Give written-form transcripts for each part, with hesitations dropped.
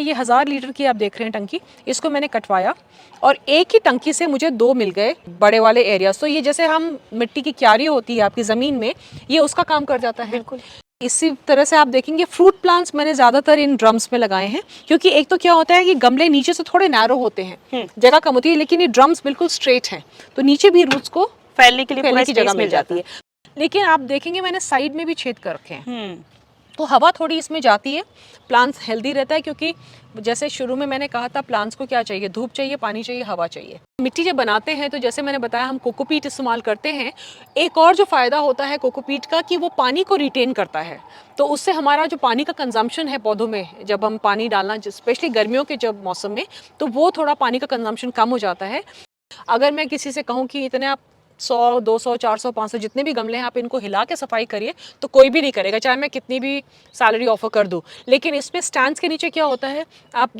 ये 1000 लीटर की आप देख रहे हैं टंकी, इसको मैंने कटवाया और एक ही टंकी से मुझे 2 मिल गए बड़े वाले एरिया। तो ये जैसे हम मिट्टी की क्यारी होती है आपकी ज़मीन में, ये उसका काम कर जाता है। बिल्कुल। इसी तरह से आप देखेंगे फ्रूट प्लांट्स मैंने ज़्यादातर इन ड्रम्स में लगाए हैं, क्योंकि एक तो क्या होता है कि गमले नीचे से थोड़े नैरो होते हैं, जगह कम होती है, लेकिन ये ड्रम्स बिल्कुल स्ट्रेट हैं, तो नीचे भी रूट्स को फैलने के लिए फैलने की जगह मिल जाती है। लेकिन आप देखेंगे मैंने साइड में भी छेद कर रखे हैं, तो हवा थोड़ी इसमें जाती है, प्लांट्स हेल्दी रहता है। क्योंकि जैसे शुरू में मैंने कहा था, प्लांट्स को क्या चाहिए, धूप चाहिए, पानी चाहिए, हवा चाहिए। मिट्टी जब बनाते हैं तो जैसे मैंने बताया हम कोकोपीट इस्तेमाल करते हैं। एक और जो फ़ायदा होता है कोकोपीट का कि वो पानी को रिटेन करता है, तो उससे हमारा जो पानी का कंजम्पशन है पौधों में, जब हम पानी डालना स्पेशली गर्मियों के जब मौसम में, तो वो थोड़ा पानी का कंजम्पशन कम हो जाता है। अगर मैं किसी से कहूँ कि इतने आप 100, 200, 400, 500 जितने भी गमले हैं आप इनको हिला के सफाई करिए, तो कोई भी नहीं करेगा, चाहे मैं कितनी भी सैलरी ऑफर कर दूं। लेकिन इसमें स्टैंड्स के नीचे क्या होता है, आप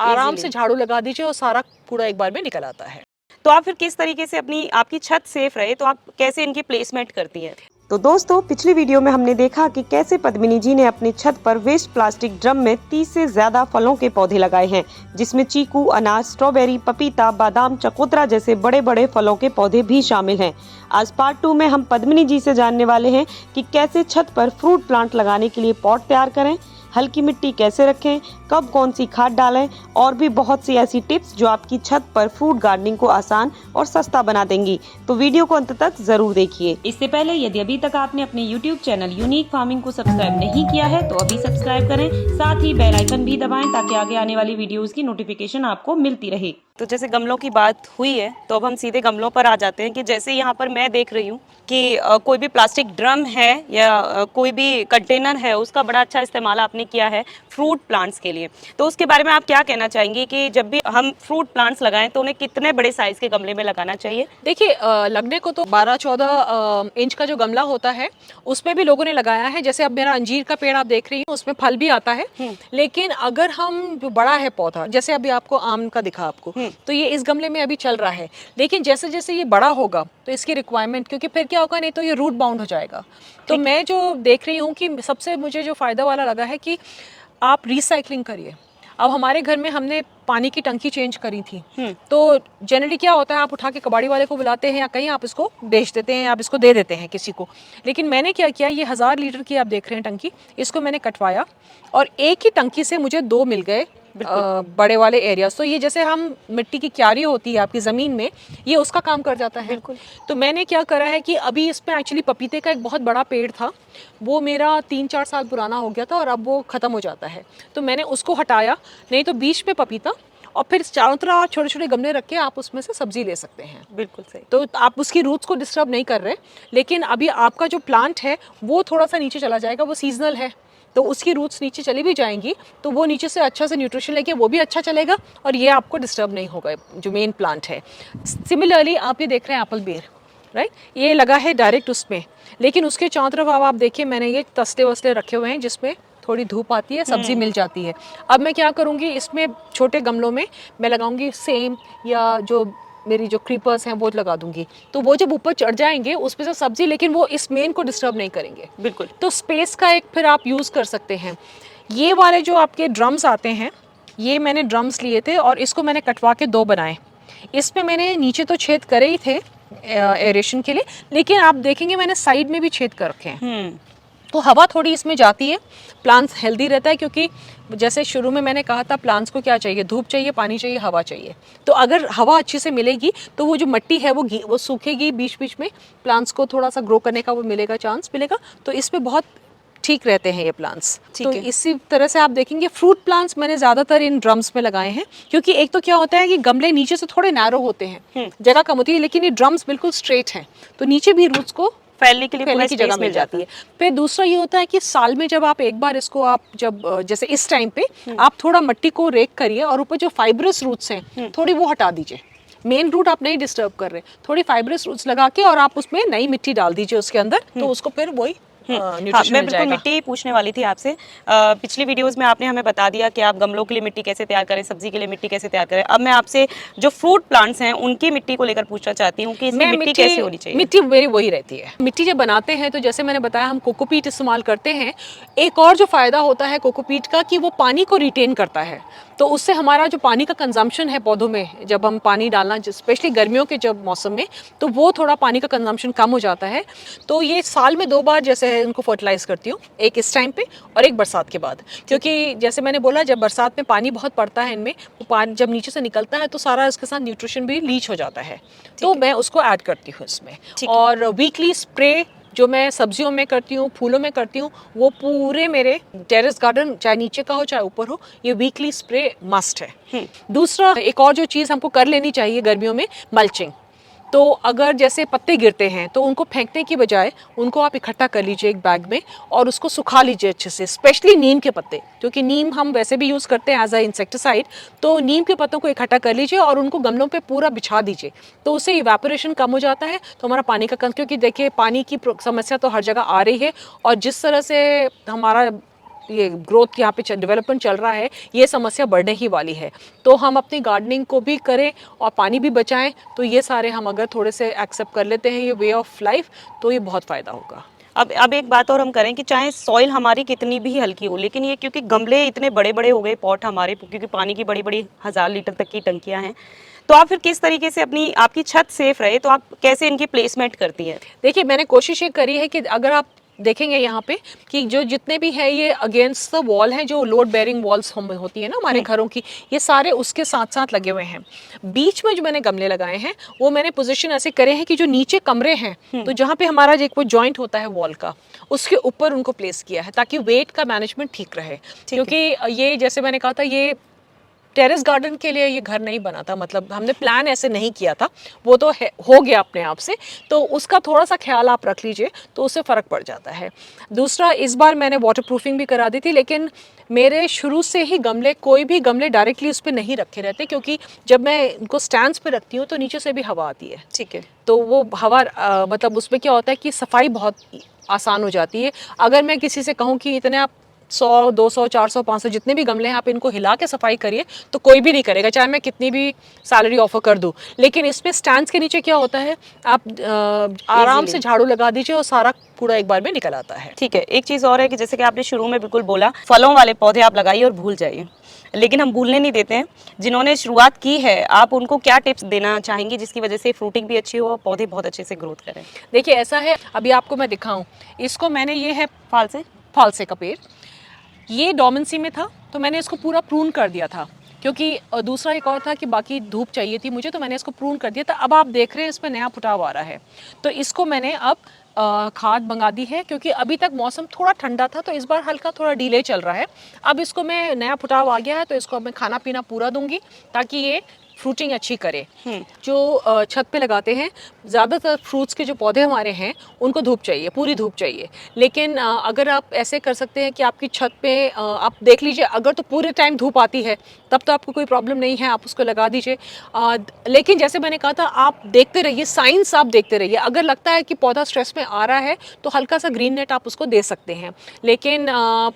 आराम से झाड़ू लगा दीजिए और सारा कूड़ा एक बार में निकल आता है। तो आप फिर किस तरीके से आपकी छत सेफ रहे, तो आप कैसे इनकी प्लेसमेंट करती हैं? तो दोस्तों, पिछली वीडियो में हमने देखा कि कैसे पद्मिनी जी ने अपनी छत पर वेस्ट प्लास्टिक ड्रम में 30 से ज्यादा फलों के पौधे लगाए हैं, जिसमें चीकू, अनार, स्ट्रॉबेरी, पपीता, बादाम, चकोतरा जैसे बड़े बड़े फलों के पौधे भी शामिल हैं। आज पार्ट 2 में हम पद्मिनी जी से जानने वाले हैं कि कैसे छत पर फ्रूट प्लांट लगाने के लिए पॉट तैयार करें, हल्की मिट्टी कैसे रखें, कब कौन सी खाद डालें और भी बहुत सी ऐसी टिप्स जो आपकी छत पर फ्रूट गार्डनिंग को आसान और सस्ता बना देंगी। तो वीडियो को अंत तक जरूर देखिए। इससे पहले यदि अभी तक आपने अपने YouTube चैनल यूनिक फार्मिंग को सब्सक्राइब नहीं किया है तो अभी सब्सक्राइब करें, साथ ही बेल आइकन भी दबाएं ताकि आगे आने वाली वीडियोस की नोटिफिकेशन आपको मिलती रहे। तो जैसे गमलों की बात हुई है, तो अब हम सीधे गमलों पर आ जाते हैं कि जैसे यहाँ पर मैं देख रही हूँ कि कोई भी प्लास्टिक ड्रम है या कोई भी कंटेनर है, उसका बड़ा अच्छा इस्तेमाल आपने किया है फ्रूट प्लांट्स के लिए। तो उसके बारे में आप क्या कहना चाहेंगी कि जब भी हम फ्रूट प्लांट्स लगाएं तो उन्हें कितने बड़े साइज के गमले में लगाना चाहिए? देखिए, लगने को तो 12-14 इंच का जो गमला होता है उसमें भी लोगों ने लगाया है। जैसे अब मेरा अंजीर का पेड़ आप देख रही हैं, उसमें फल भी आता है। लेकिन अगर हम जो बड़ा है पौधा, जैसे अभी आपको आम का दिखा आपको, तो ये इस गमले में अभी चल रहा है। लेकिन जैसे जैसे ये बड़ा होगा तो इसकी रिक्वायरमेंट, क्योंकि फिर क्या होगा, नहीं तो ये रूट बाउंड हो जाएगा। तो मैं जो देख रही हूँ कि सबसे मुझे जो फ़ायदा वाला लगा है कि आप रिसाइकलिंग करिए। अब हमारे घर में हमने पानी की टंकी चेंज करी थी, तो जनरली क्या होता है, आप उठा के कबाड़ी वाले को बुलाते हैं या कहीं आप इसको बेच देते हैं, आप इसको दे देते हैं किसी को। लेकिन मैंने क्या किया, ये 1000 लीटर की आप देख रहे हैं टंकी, इसको मैंने कटवाया और एक ही टंकी से मुझे 2 मिल गए बड़े वाले एरियाज। तो ये जैसे हम मिट्टी की क्यारी होती है आपकी ज़मीन में, ये उसका काम कर जाता है। बिल्कुल। तो मैंने क्या करा है कि अभी इसमें एक्चुअली पपीते का एक बहुत बड़ा पेड़ था, वो मेरा 3-4 साल पुराना हो गया था और अब वो ख़त्म हो जाता है, तो मैंने उसको हटाया। नहीं तो बीच में पपीता और फिर चारों तरफ छोटे छोटे गमले रख के आप उसमें से सब्जी ले सकते हैं। बिल्कुल सही। तो आप उसकी रूट्स को डिस्टर्ब नहीं कर रहे। लेकिन अभी आपका जो प्लांट है वो थोड़ा सा नीचे चला जाएगा, वो सीजनल है, तो उसकी रूट्स नीचे चली भी जाएंगी, तो वो नीचे से अच्छा से न्यूट्रिशन लेके वो भी अच्छा चलेगा और ये आपको डिस्टर्ब नहीं होगा जो मेन प्लांट है। सिमिलरली आप ये देख रहे हैं एप्पल बेर, राइट, ये लगा है डायरेक्ट उसमें, लेकिन उसके चारों तरफ आप देखिए मैंने ये तसले वसले रखे हुए हैं जिसमें थोड़ी धूप आती है, सब्जी मिल जाती है। अब मैं क्या करूँगी, इसमें छोटे गमलों में मैं लगाऊंगी सेम या जो मेरी जो क्रीपर्स हैं वो लगा दूंगी, तो वो जब ऊपर चढ़ जाएंगे उसमें से सब्जी, लेकिन वो इस मेन को डिस्टर्ब नहीं करेंगे। बिल्कुल। तो स्पेस का एक फिर आप यूज़ कर सकते हैं। ये वाले जो आपके ड्रम्स आते हैं, ये मैंने ड्रम्स लिए थे और इसको मैंने कटवा के 2 बनाए। इसमें मैंने नीचे तो छेद करे ही थे एरेशन के लिए, लेकिन आप देखेंगे मैंने साइड में भी छेद कर रखे हैं, तो हवा थोड़ी इसमें जाती है, प्लांट्स हेल्दी रहता है। क्योंकि जैसे शुरू में मैंने कहा था, प्लांट्स को क्या चाहिए, धूप चाहिए, पानी चाहिए, हवा चाहिए। तो अगर हवा अच्छे से मिलेगी तो वो जो मिट्टी है वो सूखेगी, बीच बीच में प्लांट्स को थोड़ा सा ग्रो करने का वो मिलेगा, चांस मिलेगा। तो इसमें बहुत ठीक रहते हैं ये प्लांट्स। तो इसी तरह से आप देखेंगे फ्रूट प्लांट्स मैंने ज़्यादातर इन ड्रम्स में लगाए हैं, क्योंकि एक तो क्या होता है कि गमले नीचे से थोड़े नैरो होते हैं, जगह कम होती है, लेकिन ये ड्रम्स बिल्कुल स्ट्रेट हैं, तो नीचे भी रूट्स को फैलने के लिए फैलने की जगह मिल जाती है। फिर दूसरा ये होता है कि साल में जब आप एक बार इसको आप जब जैसे इस टाइम पे आप थोड़ा मिट्टी को रेक करिए और ऊपर जो फाइब्रस रूट्स हैं थोड़ी वो हटा दीजिए। मेन रूट आप नहीं डिस्टर्ब कर रहे, थोड़ी फाइब्रस रूट्स लगा के और आप उसमें नई मिट्टी डाल दीजिए उसके अंदर, तो उसको फिर वही हाँ, न्यूट्रिशन मैं मिल बिल्कुल जाएगा। मिट्टी ही पूछने वाली थी आपसे। पिछली वीडियोस में आपने हमें बता दिया कि आप गमलों के लिए मिट्टी कैसे तैयार करें, सब्जी के लिए मिट्टी कैसे तैयार करें। अब मैं आपसे जो फ्रूट प्लांट्स हैं उनकी मिट्टी को लेकर पूछना चाहती हूँ कि इसकी मैं मिट्टी कैसे होनी चाहिए। मिट्टी मेरी वही रहती है। मिट्टी जब बनाते हैं तो जैसे मैंने बताया हम कोकोपीट इस्तेमाल करते हैं। एक और जो फ़ायदा होता है कोकोपीट का कि वो पानी को रिटेन करता है, तो उससे हमारा जो पानी का कंजम्पशन है पौधों में, जब हम पानी डालना स्पेशली गर्मियों के जब मौसम में, तो वो थोड़ा पानी का कंजम्पशन कम हो जाता है। तो ये साल में 2 बार जैसे उनको फर्टिलाइज़ करती हूँ, एक इस टाइम पे और एक बरसात के बाद। क्योंकि जैसे मैंने बोला जब बरसात में पानी बहुत पड़ता है इनमें, वो पानी जब नीचे से निकलता है तो सारा इसके साथ न्यूट्रिशन भी लीच हो जाता है, तो मैं उसको ऐड करती हूँ इसमें। और वीकली स्प्रे जो मैं सब्जियों में करती हूँ, फूलों में करती हूँ, वो पूरे मेरे टेरेस गार्डन चाहे नीचे का हो चाहे ऊपर हो, ये वीकली स्प्रे मस्ट है। दूसरा एक और जो चीज़ हमको कर लेनी चाहिए गर्मियों में, मल्चिंग। तो अगर जैसे पत्ते गिरते हैं तो उनको फेंकने की बजाय उनको आप इकट्ठा कर लीजिए एक बैग में और उसको सुखा लीजिए अच्छे से, स्पेशली नीम के पत्ते, क्योंकि नीम हम वैसे भी यूज़ करते हैं एज अ इंसेक्टिसाइड। तो नीम के पत्तों को इकट्ठा कर लीजिए और उनको गमलों पे पूरा बिछा दीजिए, तो उससे इवेपोरेशन कम हो जाता है। तो हमारा पानी का क्योंकि देखिए पानी की समस्या तो हर जगह आ रही है, और जिस तरह से हमारा ये ग्रोथ यहाँ पे डेवलपमेंट चल रहा है, ये समस्या बढ़ने ही वाली है। तो हम अपनी गार्डनिंग को भी करें और पानी भी बचाएं, तो ये सारे हम अगर थोड़े से एक्सेप्ट कर लेते हैं ये वे ऑफ लाइफ, तो ये बहुत फ़ायदा होगा। अब एक बात और हम करें कि चाहे सॉइल हमारी कितनी भी हल्की हो, लेकिन ये क्योंकि गमले इतने बड़े बड़े हो गए, पॉट हमारे, क्योंकि पानी की बड़ी बड़ी 1000 लीटर तक की टंकियां हैं, तो आप फिर किस तरीके से अपनी आपकी छत सेफ रहे, तो आप कैसे इनकी प्लेसमेंट करती हैं? देखिए मैंने कोशिश ये करी है कि अगर आप देखेंगे यहाँ पे कि जो जितने भी है ये अगेंस्ट द वॉल हैं, जो लोड बेयरिंग वॉल्स हम होती है ना हमारे घरों की, ये सारे उसके साथ साथ लगे हुए हैं। बीच में जो मैंने गमले लगाए हैं वो मैंने पोजीशन ऐसे करे हैं कि जो नीचे कमरे हैं, तो जहाँ पे हमारा जो कोई जॉइंट होता है वॉल का, उसके ऊपर उनको प्लेस किया है ताकि वेट का मैनेजमेंट ठीक रहे। क्योंकि ये जैसे मैंने कहा था ये टेरेस गार्डन के लिए ये घर नहीं बना था, मतलब हमने प्लान ऐसे नहीं किया था, वो तो हो गया अपने आप से। तो उसका थोड़ा सा ख्याल आप रख लीजिए तो उससे फ़र्क पड़ जाता है। दूसरा, इस बार मैंने वाटर प्रूफिंग भी करा दी थी, लेकिन मेरे शुरू से ही गमले, कोई भी गमले डायरेक्टली उस पर नहीं रखे रहते, क्योंकि जब मैं उनको स्टैंड्स पे रखती हूँ तो नीचे से भी हवा आती है। ठीक है। तो वो हवा मतलब उसमें क्या होता है कि सफाई बहुत आसान हो जाती है। अगर मैं किसी से कहूँ कि इतने आप 100, 200, 400, 500 जितने भी गमले हैं आप इनको हिला के सफाई करिए, तो कोई भी नहीं करेगा, चाहे मैं कितनी भी सैलरी ऑफर कर दूं। लेकिन इसमें स्टैंड्स के नीचे क्या होता है, आप आराम से झाड़ू लगा दीजिए और सारा कूड़ा एक बार में निकल आता है। ठीक है, एक चीज़ और है कि जैसे कि आपने शुरू में बिल्कुल बोला, फलों वाले पौधे आप लगाइए और भूल जाइए, लेकिन हम भूलने नहीं देते हैं। जिन्होंने शुरुआत की है, आप उनको क्या टिप्स देना चाहेंगी जिसकी वजह से फ्रूटिंग भी अच्छी हो और पौधे बहुत अच्छे से ग्रोथ करें? देखिए ऐसा है, अभी आपको मैं दिखाऊं, इसको मैंने, ये है फालसे का पेड़, ये डोमेंसी में था तो मैंने इसको पूरा प्रून कर दिया था, क्योंकि दूसरा एक और था कि बाकी धूप चाहिए थी मुझे, तो मैंने इसको प्रून कर दिया था। अब आप देख रहे हैं इसमें नया फुटाव आ रहा है, तो इसको मैंने अब खाद मंगा दी है, क्योंकि अभी तक मौसम थोड़ा ठंडा था तो इस बार हल्का थोड़ा डिले चल रहा है। अब इसको मैं, नया फुटाव आ गया है तो इसको अब मैं खाना पीना पूरा दूंगी ताकि ये फ्रूटिंग अच्छी करे। जो छत पे लगाते हैं, ज़्यादातर फ्रूट्स के जो पौधे हमारे हैं उनको धूप चाहिए, पूरी धूप चाहिए। लेकिन अगर आप ऐसे कर सकते हैं कि आपकी छत पे आप देख लीजिए, अगर तो पूरे टाइम धूप आती है तब तो आपको कोई प्रॉब्लम नहीं है, आप उसको लगा दीजिए। लेकिन जैसे मैंने कहा था, आप देखते रहिए, साइंस आप देखते रहिए। अगर लगता है कि पौधा स्ट्रेस में आ रहा है तो हल्का सा ग्रीन नेट आप उसको दे सकते हैं, लेकिन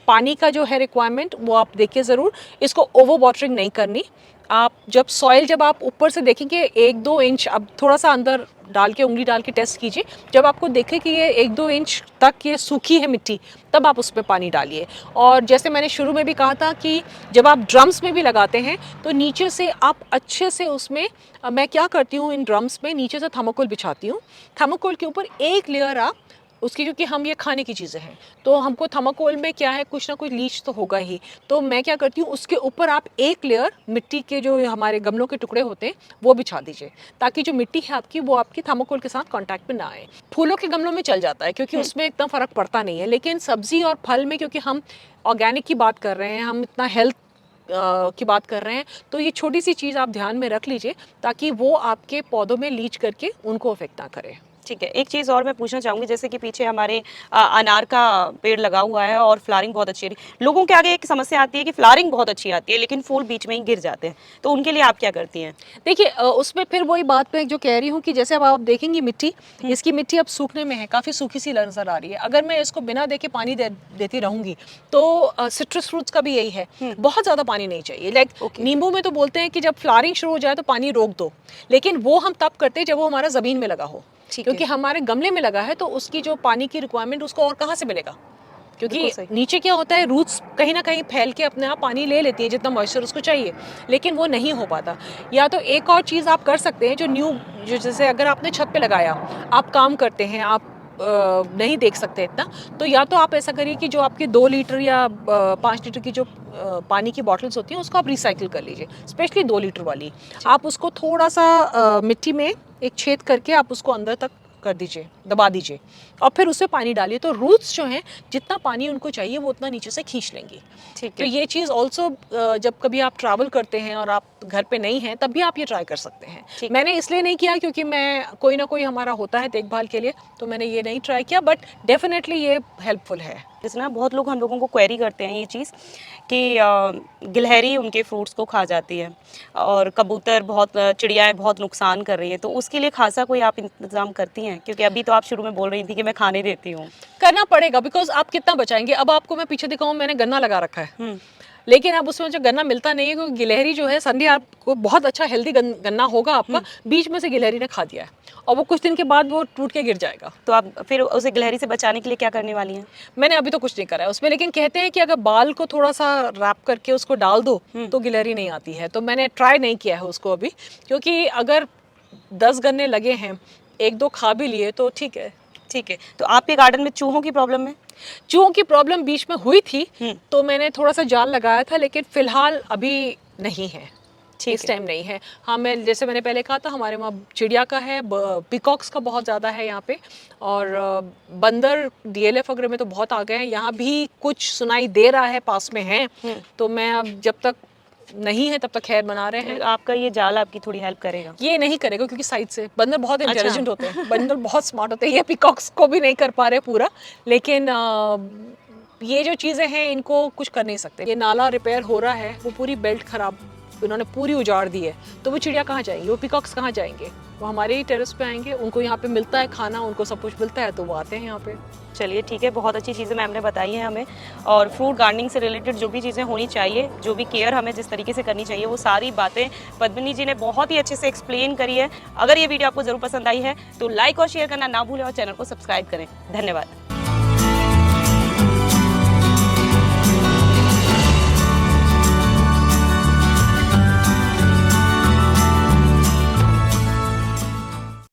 पानी का जो है रिक्वायरमेंट वो आप देखिए ज़रूर। इसको ओवर वाटरिंग नहीं करनी। आप जब सॉइल, जब आप ऊपर से देखेंगे 1-2 इंच, अब थोड़ा सा अंदर डाल के, उंगली डाल के टेस्ट कीजिए, जब आपको देखे कि ये 1-2 इंच तक ये सूखी है मिट्टी, तब आप उसमें पानी डालिए। और जैसे मैंने शुरू में भी कहा था कि जब आप ड्रम्स में भी लगाते हैं तो नीचे से आप अच्छे से उसमें, मैं क्या करती हूँ, इन ड्रम्स में नीचे से थर्मोकोल बिछाती हूँ। थर्मोकोल के ऊपर एक लेयर आप उसकी, क्योंकि हम ये खाने की चीज़ें हैं तो हमको थर्माकोल में क्या है, कुछ ना कुछ लीच तो होगा ही, तो मैं क्या करती हूँ, उसके ऊपर आप एक लेयर मिट्टी के, जो हमारे गमलों के टुकड़े होते हैं, वो बिछा दीजिए, ताकि जो मिट्टी है आपकी वो आपकी थर्माकोल के साथ कांटेक्ट में ना आए। फूलों के गमलों में चल जाता है क्योंकि उसमें इतना फ़र्क पड़ता नहीं है, लेकिन सब्जी और फल में, क्योंकि हम ऑर्गेनिक की बात कर रहे हैं, हम इतना हेल्थ की बात कर रहे हैं, तो ये छोटी सी चीज़ आप ध्यान में रख लीजिए ताकि वो आपके पौधों में लीच करके उनको अफेक्ट ना करे। ठीक है, एक चीज़ और मैं पूछना चाहूँगी, जैसे कि पीछे हमारे अनार का पेड़ लगा हुआ है और फ्लावरिंग बहुत अच्छी है। लोगों के आगे एक समस्या आती है कि फ्लावरिंग बहुत अच्छी आती है लेकिन फूल बीच में ही गिर जाते हैं, तो उनके लिए आप क्या करती हैं? देखिए उसमें फिर वही बात पे जो कह रही हूँ कि जैसे अब आप देखेंगी मिट्टी, इसकी मिट्टी अब सूखने में है, काफ़ी सूखी सी नजर आ रही है। अगर मैं इसको बिना देखे पानी देती रहूंगी तो सिट्रस फ्रूट्स का भी यही है, बहुत ज़्यादा पानी नहीं चाहिए। लाइक नींबू में तो बोलते हैं कि जब फ्लावरिंग शुरू हो जाए तो पानी रोक दो, लेकिन वो हम तब करते हैं जब वो हमारा ज़मीन में लगा हो, क्योंकि हमारे गमले में लगा है तो उसकी जो पानी की रिक्वायरमेंट उसको और कहाँ से मिलेगा, क्योंकि नीचे क्या होता है, रूट्स कहीं ना कहीं फैल के अपने आप पानी ले लेती है जितना मॉइस्चर उसको चाहिए, लेकिन वो नहीं हो पाता। या तो एक और चीज़ आप कर सकते हैं, जो जैसे अगर आपने छत पे लगाया, आप काम करते हैं, आप नहीं देख सकते इतना, तो या तो आप ऐसा करिए कि जो आपके 2 लीटर या 5 लीटर की जो पानी की बॉटल्स होती हैं उसको आप रिसाइकिल कर लीजिए, स्पेशली 2 लीटर वाली। आप उसको थोड़ा सा मिट्टी में एक छेद करके आप उसको अंदर तक कर दीजिए, दबा दीजिए, और फिर उसमें पानी डालिए, तो रूट्स जो हैं जितना पानी उनको चाहिए वो उतना नीचे से खींच लेंगी। ठीक तो है। ये चीज़ ऑल्सो जब कभी आप ट्रैवल करते हैं और आप घर पे नहीं हैं तब भी आप ये ट्राई कर सकते हैं। मैंने इसलिए नहीं किया क्योंकि मैं कोई ना कोई हमारा होता है देखभाल के लिए, तो मैंने ये नहीं ट्राई किया, बट डेफिनेटली ये हेल्पफुल है। जैसे ना बहुत लोग हम लोगों को क्वेरी करते हैं ये चीज़ कि गिलहरी उनके फ्रूट्स को खा जाती है और कबूतर बहुत चिड़ियाएँ बहुत नुकसान कर रही है, तो उसके लिए खासा कोई आप इंतज़ाम करती हैं? क्योंकि अभी तो आप शुरू में बोल रही थी कि मैं खाने देती हूँ। करना पड़ेगा, बिकॉज आप कितना बचाएंगे। अब आपको मैं पीछे दिखाऊं, मैंने गन्ना लगा रखा है, लेकिन अब उसमें जो गन्ना मिलता नहीं है, क्योंकि गिलहरी जो है संडे आपको बहुत अच्छा हेल्दी गन्ना होगा आपका, बीच में से गिलहरी ने खा दिया है और वो कुछ दिन के बाद वो टूट के गिर जाएगा। तो आप फिर उसे गिलहरी से बचाने के लिए क्या करने वाली हैं? मैंने अभी तो कुछ नहीं करा है उसमें, लेकिन कहते हैं कि अगर बाल को थोड़ा सा रैप करके उसको डाल दो तो गिलहरी नहीं आती है, तो मैंने ट्राई नहीं किया है उसको अभी, क्योंकि अगर 10 गन्ने लगे हैं, 1-2 खा भी लिए तो ठीक है। ठीक है, तो आपके गार्डन में चूहों की प्रॉब्लम है? चूहों की प्रॉब्लम बीच में हुई थी, तो मैंने थोड़ा सा जाल लगाया था, लेकिन फिलहाल अभी नहीं है, इस टाइम नहीं है। हाँ, मैं जैसे मैंने पहले कहा था, हमारे वहाँ चिड़िया का है, पिकॉक्स का बहुत ज़्यादा है यहाँ पे, और बंदर DLF वगैरह में तो बहुत आ गए हैं, यहाँ भी कुछ सुनाई दे रहा है, पास में है, तो मैं अब जब तक नहीं है तब तक खैर बना रहे हैं। आपका ये जाल आपकी थोड़ी हेल्प करेगा? ये नहीं करेगा, क्योंकि साइड से बंदर बहुत इंटेलिजेंट होते हैं, बंदर बहुत स्मार्ट होते हैं, ये पिकॉक्स को भी नहीं कर पा रहे पूरा, लेकिन ये जो चीज़ें हैं इनको कुछ कर नहीं सकते। ये नाला रिपेयर हो रहा है, वो पूरी बेल्ट खराब उन्होंने पूरी उजाड़ दी है, तो वो चिड़िया कहाँ जाएंगे, वो पिकॉक्स कहाँ जाएंगे? वो हमारे ही टेरेस पे आएंगे, उनको यहाँ पे मिलता है खाना, उनको सब कुछ मिलता है, तो वो आते हैं यहाँ पे। चलिए ठीक है, बहुत अच्छी चीज़ें मैम ने बताई हैं हमें, और फ्रूट गार्डनिंग से रिलेटेड जो भी चीज़ें होनी चाहिए, जो भी केयर हमें जिस तरीके से करनी चाहिए, वो सारी बातें पद्मिनी जी ने बहुत ही अच्छे से एक्सप्लेन करी है। अगर ये वीडियो आपको ज़रूर पसंद आई है तो लाइक और शेयर करना ना भूलें और चैनल को सब्सक्राइब करें। धन्यवाद।